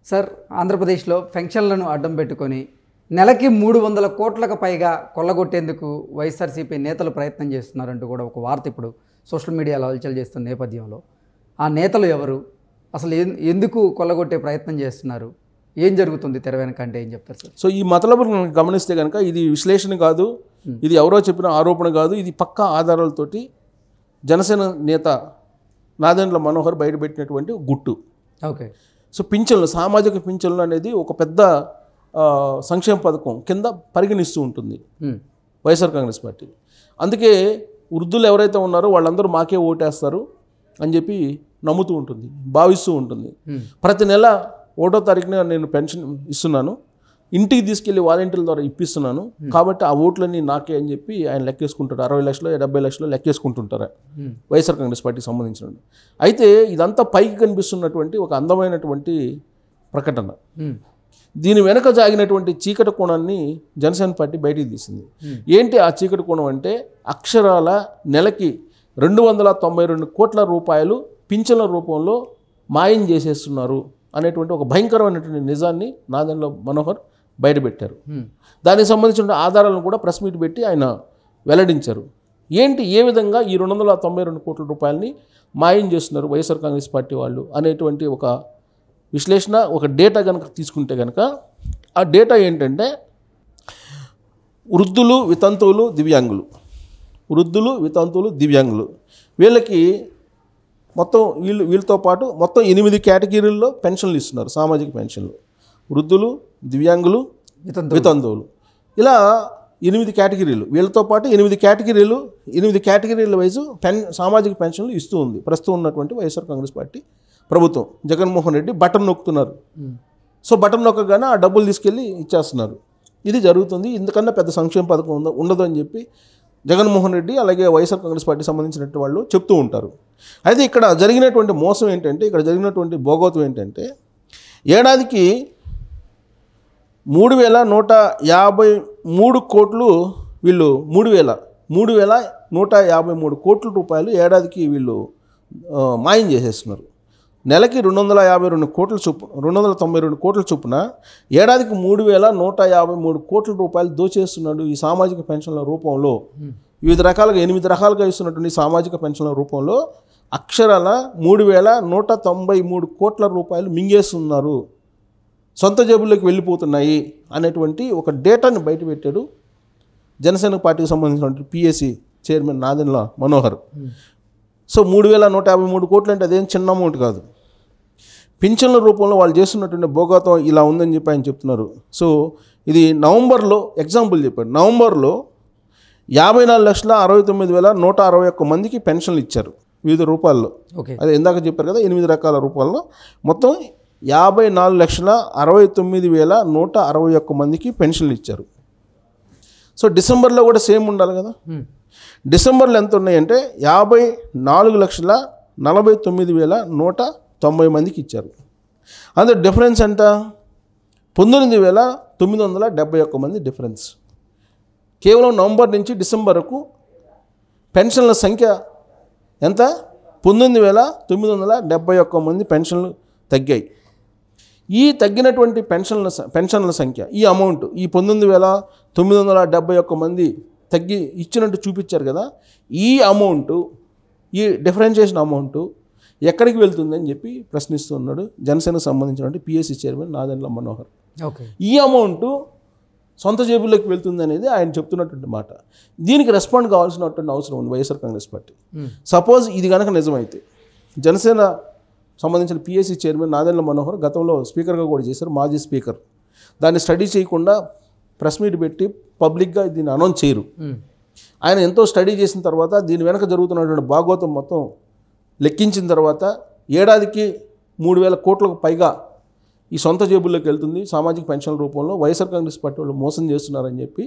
Sir, ఆంధ్రప్రదేశ్లో పెన్షన్లను అడ్డం పెట్టుకొని నెలకి 300 కోట్లకు పైగా కొల్లగొట్టేందుకు వైఎస్ఆర్సీపీ నేతలు ప్రయత్నం చేస్తున్నారంటూ కూడా ఒక వార్త ఇప్పుడు సోషల్ మీడియాలో హల్చల్ చేస్తున్న నేపథ్యంలో ఆ నేతలు ఎవరు, అసలు ఎందుకు కొల్లగొట్టే ప్రయత్నం చేస్తున్నారు, ఏం జరుగుతుంది తెర వెనక అంటే ఏం చెప్తారు సార్? సో ఈ మతలబు గమనిస్తే కనుక ఇది విశ్లేషణ కాదు, ఇది ఎవరో చెప్పిన ఆరోపణ కాదు, ఇది పక్కా ఆధారాలతోటి జనసేన నేత నాదెండ్ల మనోహర్ బయటపెట్టినటువంటి గుట్టు. ఓకే. సో పింఛన్లు, సామాజిక పింఛన్లు అనేది ఒక పెద్ద సంక్షేమ పథకం కింద పరిగణిస్తూ ఉంటుంది వైఎస్ఆర్ కాంగ్రెస్ పార్టీ. అందుకే వృద్ధులు ఎవరైతే ఉన్నారో వాళ్ళందరూ మాకే ఓటేస్తారు అని చెప్పి నమ్ముతూ ఉంటుంది, భావిస్తూ ఉంటుంది. ప్రతి నెల 1వ తారీఖున నేను పెన్షన్ ఇస్తున్నాను, ఇంటికి తీసుకెళ్లి వాలంటీర్ల ద్వారా ఇప్పిస్తున్నాను, కాబట్టి ఆ ఓట్లన్నీ నాకే అని చెప్పి ఆయన లెక్కేసుకుంటారు. 60 లక్షలు 70 లక్షలు లెక్కేసుకుంటుంటారు వైఎస్ఆర్ కాంగ్రెస్ పార్టీకి సంబంధించిన. అయితే ఇదంతా పైకి కనిపిస్తున్నటువంటి ఒక అందమైనటువంటి ప్రకటన. దీని వెనక జాగినటువంటి చీకటి కోణాన్ని జనసేన పార్టీ బయటికి తీసింది. ఏంటి ఆ చీకటి కోణం అంటే, అక్షరాల నెలకి 292 కోట్ల రూపాయలు పింఛన్ల రూపంలో మాయం చేసేస్తున్నారు అనేటువంటి ఒక భయంకరమైనటువంటి నిజాన్ని నాదెండ్ల మనోహర్ బయటపెట్టారు. దానికి సంబంధించిన ఆధారాలను కూడా ప్రెస్ మీట్ పెట్టి ఆయన వెల్లడించారు. ఏంటి, ఏ విధంగా ఈ 292 కోట్ల రూపాయలని మాయం చేస్తున్నారు వైఎస్ఆర్ కాంగ్రెస్ పార్టీ వాళ్ళు అనేటువంటి ఒక విశ్లేషణ, ఒక డేటా కనుక తీసుకుంటే కనుక ఆ డేటా ఏంటంటే, వృద్ధులు, వితంతువులు, దివ్యాంగులు వీళ్ళకి మొత్తం వీళ్ళతో పాటు మొత్తం 8 కేటగిరీల్లో పెన్షన్లు ఇస్తున్నారు. సామాజిక పెన్షన్లు, వృద్ధులు, దివ్యాంగులు, వితంతువులు, ఇలా 8 కేటగిరీలు. వీళ్ళతో పాటు 8 కేటగిరీల వైజు సామాజిక పెన్షన్లు ఇస్తూ ఉంది ప్రస్తుతం ఉన్నటువంటి వైఎస్ఆర్ కాంగ్రెస్ పార్టీ ప్రభుత్వం. జగన్మోహన్ రెడ్డి బటన్ నొక్కుతున్నారు. సో బటన్ నొక్కగానే ఆ డబ్బులు తీసుకెళ్ళి ఇచ్చేస్తున్నారు. ఇది జరుగుతుంది. ఇందుకన్నా పెద్ద సంక్షేమ పథకం ఉండదు అని చెప్పి జగన్మోహన్ రెడ్డి అలాగే వైఎస్ఆర్ కాంగ్రెస్ పార్టీ సంబంధించినటువంటి వాళ్ళు చెప్తూ ఉంటారు. అయితే ఇక్కడ జరిగినటువంటి మోసం ఏంటంటే, ఇక్కడ జరిగినటువంటి భోగోతం ఏంటంటే, ఏడాదికి 3,153 కోట్లు వీళ్ళు 3,153 కోట్ల రూపాయలు ఏడాదికి వీళ్ళు మాయం చేసేస్తున్నారు. నెలకి 292 కోట్ల చొప్పున ఏడాదికి 3,153 కోట్ల రూపాయలు దోచేస్తున్నాడు ఈ సామాజిక పెన్షన్ల రూపంలో. వివిధ రకాలుగా 8 రకాలుగా ఇస్తున్నటువంటి సామాజిక పెన్షన్ల రూపంలో అక్షరాల 3,193 కోట్ల రూపాయలు మింగేస్తున్నారు, సొంత జేబుల్లోకి వెళ్ళిపోతున్నాయి అనేటువంటి ఒక డేటాను బయటపెట్టాడు జనసేన పార్టీకి సంబంధించినటువంటి PSC chairman Nadendla Manohar. So 3,153 కోట్లు అంటే అదేం చిన్న అమౌంట్ కాదు. పింఛన్ల రూపంలో వాళ్ళు చేస్తున్నటువంటి భోగాతం ఇలా ఉందని చెప్పి ఆయన చెప్తున్నారు. సో ఇది నవంబర్లో ఎగ్జాంపుల్ చెప్పాడు. నవంబర్లో 54,69,161 మందికి పెన్షన్లు ఇచ్చారు వివిధ రూపాల్లో. అదే ఇందాక చెప్పారు కదా, 8 రకాల రూపాల్లో మొత్తం 54,69,161 మందికి పెన్షన్లు ఇచ్చారు. సో డిసెంబర్లో కూడా సేమ్ ఉండాలి కదా. డిసెంబర్లో ఎంత ఉన్నాయంటే 54,49,190 మందికి ఇచ్చారు. అందులో డిఫరెన్స్ ఎంత, 19,971 మంది డిఫరెన్స్. కేవలం నవంబర్ నుంచి డిసెంబర్ వరకు పెన్షన్ల సంఖ్య ఎంత, 19,971 మంది పెన్షన్లు తగ్గాయి. ఈ తగ్గినటువంటి పెన్షన్ల సంఖ్య, ఈ అమౌంట్, ఈ 19,971 మంది తగ్గి ఇచ్చినట్టు చూపించారు కదా, ఈ అమౌంట్, ఈ డిఫరెన్షియేషన్ అమౌంట్ ఎక్కడికి వెళ్తుందని చెప్పి ప్రశ్నిస్తున్నాడు జనసేనకు సంబంధించినటువంటి పిఎస్సి చైర్మన్ నాదెండ్ల మనోహర్. ఈ అమౌంట్ సొంత జేబుల్లోకి వెళ్తుంది అనేది ఆయన చెప్తున్నటువంటి మాట. దీనికి రెస్పాండ్ కావాల్సినటువంటి అవసరం ఉంది వైఎస్ఆర్ కాంగ్రెస్ పార్టీ. సపోజ్ ఇది కనుక నిజమైతే, జనసేన సంబంధించిన పిఎస్సి చైర్మన్ నాదెండ్ల మనోహర్ గతంలో స్పీకర్గా కూడా చేశారు, మాజీ స్పీకర్. దాన్ని స్టడీ చేయకుండా ప్రెస్ మీట్ పెట్టి పబ్లిక్గా దీన్ని అనౌన్స్ చేయరు. ఆయన ఎంతో స్టడీ చేసిన తర్వాత దీని వెనక జరుగుతున్నటువంటి భాగోతం మొత్తం లెక్కించిన తర్వాత ఏడాదికి 3,000 కోట్లకు పైగా ఈ సొంత జేబుల్లోకి వెళ్తుంది సామాజిక పెన్షన్ల రూపంలో, వైఎస్ఆర్ కాంగ్రెస్ పార్టీ వాళ్ళు మోసం చేస్తున్నారని చెప్పి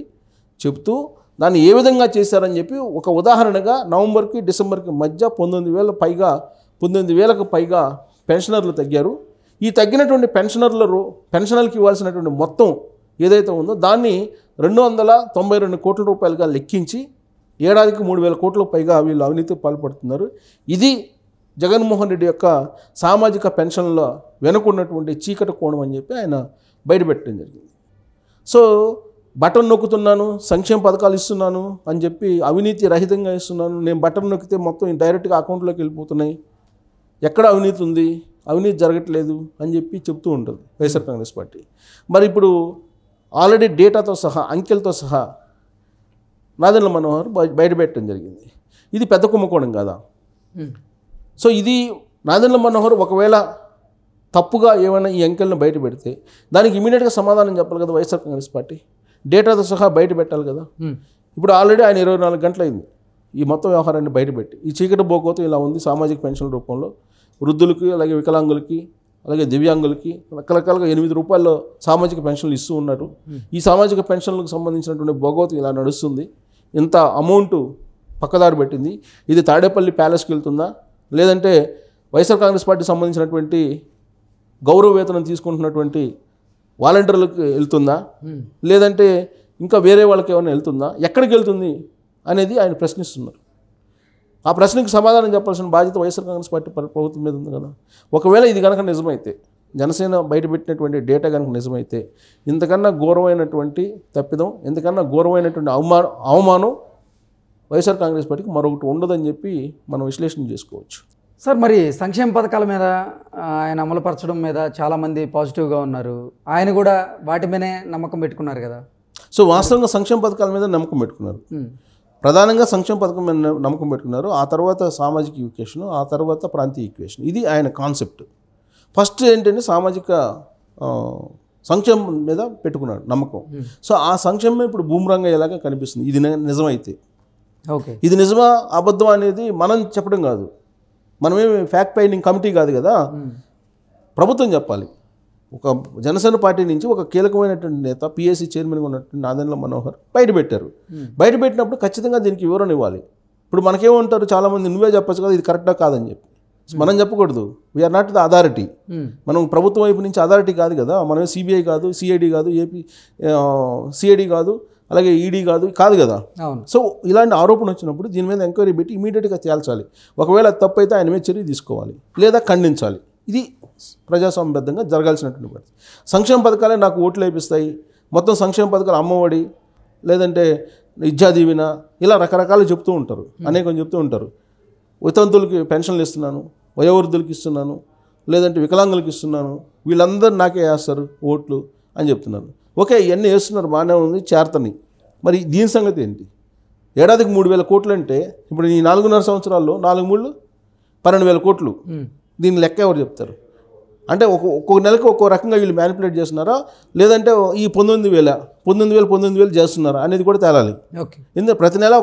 చెప్తూ దాన్ని ఏ విధంగా చేశారని చెప్పి ఒక ఉదాహరణగా నవంబర్కి డిసెంబర్కి మధ్య 19,000కు పైగా పెన్షనర్లు తగ్గారు. ఈ తగ్గినటువంటి పెన్షనర్కి ఇవ్వాల్సినటువంటి మొత్తం ఏదైతే ఉందో దాన్ని 292 కోట్ల రూపాయలుగా లెక్కించి ఏడాదికి 3,000 కోట్లకు పైగా వీళ్ళు అవినీతికి పాల్పడుతున్నారు. ఇది జగన్మోహన్ రెడ్డి యొక్క సామాజిక పెన్షన్ల వెనుకున్నటువంటి చీకటి కోణం అని చెప్పి ఆయన బయటపెట్టడం జరిగింది. సో బటన్ నొక్కుతున్నాను, సంక్షేమ పథకాలు ఇస్తున్నాను అని చెప్పి అవినీతి రహితంగా ఇస్తున్నాను, నేను బటన్ నొక్కితే మొత్తం డైరెక్ట్గా అకౌంట్లోకి వెళ్ళిపోతున్నాయి, ఎక్కడ అవినీతి ఉంది, అవినీతి జరగట్లేదు అని చెప్పి చెప్తూ ఉంటుంది వైఎస్ఆర్ కాంగ్రెస్ పార్టీ. మరి ఇప్పుడు ఆల్రెడీ డేటాతో సహా అంకెలతో సహా నాదెండ్ల మనోహర్ బయటపెట్టడం జరిగింది. ఇది పెద్ద కుంభకోణం కాదా? సో ఇది నాదెండ్ల మనోహర్ ఒకవేళ తప్పుగా ఏమైనా ఈ అంకెలను బయట పెడితే దానికి ఇమీడియట్గా సమాధానం చెప్పాలి కదా వైఎస్ఆర్ కాంగ్రెస్ పార్టీ, డేటాతో సహా బయట పెట్టాలి కదా. ఇప్పుడు ఆల్రెడీ ఆయన 24 గంటలు అయింది ఈ మొత్తం వ్యవహారాన్ని బయటపెట్టి. ఈ చీకటి బోకోతం ఇలా ఉంది, సామాజిక పెన్షన్ రూపంలో వృద్ధులకి, అలాగే వికలాంగులకి, అలాగే దివ్యాంగులకి రకరకాలుగా 8 రూపాయల్లో సామాజిక పెన్షన్లు ఇస్తూ ఉన్నారు. ఈ సామాజిక పెన్షన్లకు సంబంధించినటువంటి భోగవతం ఇలా నడుస్తుంది, ఇంత అమౌంట్ పక్కదారి పెట్టింది, ఇది తాడేపల్లి ప్యాలెస్కి వెళ్తుందా, లేదంటే వైఎస్ఆర్ కాంగ్రెస్ పార్టీకి సంబంధించినటువంటి గౌరవ వేతనం తీసుకుంటున్నటువంటి వాలంటీర్లకు వెళ్తుందా, లేదంటే ఇంకా వేరే వాళ్ళకి ఏమైనా వెళ్తుందా, ఎక్కడికి వెళ్తుంది అనేది ఆయన ప్రశ్నిస్తున్నారు. ఆ ప్రశ్నకు సమాధానం చెప్పాల్సిన బాధ్యత వైఎస్ఆర్ కాంగ్రెస్ పార్టీ ప్రభుత్వం మీద ఉంది కదా. ఒకవేళ ఇది కనుక నిజమైతే, జనసేన బయటపెట్టినటువంటి డేటా కనుక నిజమైతే, ఇంతకన్నా ఘోరమైనటువంటి తప్పిదం, ఇంతకన్నా ఘోరమైనటువంటి అవమానం వైఎస్ఆర్ కాంగ్రెస్ పార్టీకి మరొకటి ఉండదని చెప్పి మనం విశ్లేషణ చేసుకోవచ్చు. సార్, మరి సంక్షేమ పథకాల మీద ఆయన అమలుపరచడం మీద చాలామంది పాజిటివ్గా ఉన్నారు, ఆయన కూడా వాటి మీదనే నమ్మకం పెట్టుకున్నారు కదా. సో వాస్తవంగా సంక్షేమ పథకాల మీద నమ్మకం పెట్టుకున్నారు, ప్రధానంగా సంక్షేమ పథకం మీద నమ్మకం పెట్టుకున్నారు. ఆ తర్వాత సామాజిక ఈక్వేషన్, ఆ తర్వాత ప్రాంతీయ ఈక్వేషన్, ఇది ఆయన కాన్సెప్ట్. ఫస్ట్ ఏంటంటే సామాజిక సంక్షేమం మీద పెట్టుకున్నాడు నమ్మకం. సో ఆ సంక్షేమం ఇప్పుడు బూమరాంగ్ అయ్యేలాగా కనిపిస్తుంది. ఇది నిజమైతే, ఓకే, ఇది నిజమా అబద్ధం అనేది మనం చెప్పడం కాదు, మనమేమి ఫ్యాక్ట్ ఫైండింగ్ కమిటీ కాదు కదా, ప్రభుత్వం చెప్పాలి. ఒక జనసేన పార్టీ నుంచి ఒక కీలకమైనటువంటి నేత, పిఎస్సి చైర్మన్గా ఉన్నటువంటి నాదెండ్ల మనోహర్ బయటపెట్టారు. బయటపెట్టినప్పుడు ఖచ్చితంగా దీనికి వివరణ ఇవ్వాలి. ఇప్పుడు మనకేమంటారు చాలామంది, నువ్వే చెప్పచ్చు కదా ఇది కరెక్టా కాదని చెప్పి. మనం చెప్పకూడదు, వీఆర్ నాట్ ద అథారిటీ. మనం ప్రభుత్వం వైపు నుంచి అథారిటీ కాదు కదా, మనం సిబిఐ కాదు, సిఐడి కాదు, ఏపీ సిఐడి కాదు, అలాగే ఈడీ కాదు కదా. సో ఇలాంటి ఆరోపణ వచ్చినప్పుడు దీని మీద ఎంక్వైరీ పెట్టి ఇమీడియట్గా తేల్చాలి. ఒకవేళ తప్పు అయితే ఆయన మీద చర్య తీసుకోవాలి, లేదా ఖండించాలి. ఇది ప్రజాస్వామ్యబద్ధంగా జరగాల్సినటువంటి పని. సంక్షేమ పథకాలే నాకు ఓట్లు వేపిస్తాయి, మొత్తం సంక్షేమ పథకాలు అమ్మఒడి, లేదంటే విద్యా దీవెన, ఇలా రకరకాలు చెప్తూ ఉంటారు, అనేకం చెప్తూ ఉంటారు. వితంతులకి పెన్షన్లు ఇస్తున్నాను, వయోవృద్ధులకి ఇస్తున్నాను, లేదంటే వికలాంగులకి ఇస్తున్నాను, వీళ్ళందరూ నాకే వేస్తారు ఓట్లు అని చెప్తున్నారు. ఓకే, ఇవన్నీ వేస్తున్నారు, బాగానే ఉంది, చేరతని. మరి దీని సంగతి ఏంటి? ఏడాదికి 3,000 కోట్లు అంటే ఇప్పుడు ఈ 4.5 సంవత్సరాల్లో 4 మూళ్ళు 12,000 కోట్లు. దీని లెక్క ఎవరు చెప్తారు? అంటే ఒక్కొక్క నెలకు ఒక్కో రకంగా వీళ్ళు మ్యానిపులేట్ చేస్తున్నారా, లేదంటే ఈ 19,000 చేస్తున్నారా అనేది కూడా తేలాలి. ఎందుకంటే ప్రతి నెల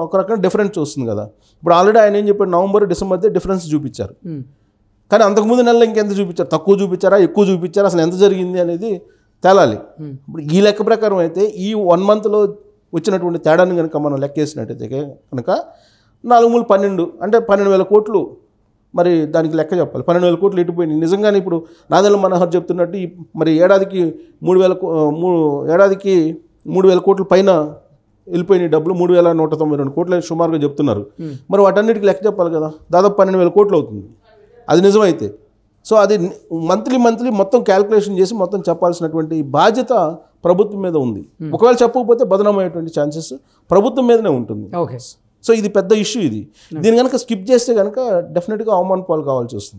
ఒక రకం డిఫరెన్స్ వస్తుంది కదా. ఇప్పుడు ఆల్రెడీ ఆయన ఏం చెప్పాడు, నవంబర్ డిసెంబర్ డిఫరెన్స్ చూపించారు, కానీ అంతకుముందు నెలలో ఇంకెంత చూపించారు, తక్కువ చూపించారా, ఎక్కువ చూపించారా, అసలు ఎంత జరిగింది అనేది తేలాలి. ఇప్పుడు ఈ లెక్క ప్రకారం అయితే ఈ 1 మంత్లో వచ్చినటువంటి తేడాన్ని కనుక మనం లెక్కేసినట్టయితే కనుక 4 మూలు 12 అంటే 12,000 కోట్లు. మరి దానికి లెక్క చెప్పాలి, 12,000 కోట్లు ఎటుపోయినాయి. నిజంగానే ఇప్పుడు నాదెండ్ల మనోహర్ చెప్తున్నట్టు మరి ఏడాదికి 3,000 కోట్ల పైన వెళ్ళిపోయినాయి డబ్బులు, 3,192 కోట్లు సుమారుగా చెప్తున్నారు. మరి వాటన్నిటికీ లెక్క చెప్పాలి కదా, దాదాపు 12,000 కోట్లు అవుతుంది అది నిజమైతే. సో అది మంత్లీ మొత్తం క్యాల్కులేషన్ చేసి మొత్తం చెప్పాల్సినటువంటి బాధ్యత ప్రభుత్వం మీద ఉంది. ఒకవేళ చెప్పకపోతే బదనామయ్యేటువంటి ఛాన్సెస్ ప్రభుత్వం మీదనే ఉంటుంది. సో ఇది పెద్ద ఇష్యూ. దీన్ని కనుక స్కిప్ చేస్తే కనుక డెఫినెట్గా అవమాన పాలు కావాల్సి వస్తుంది.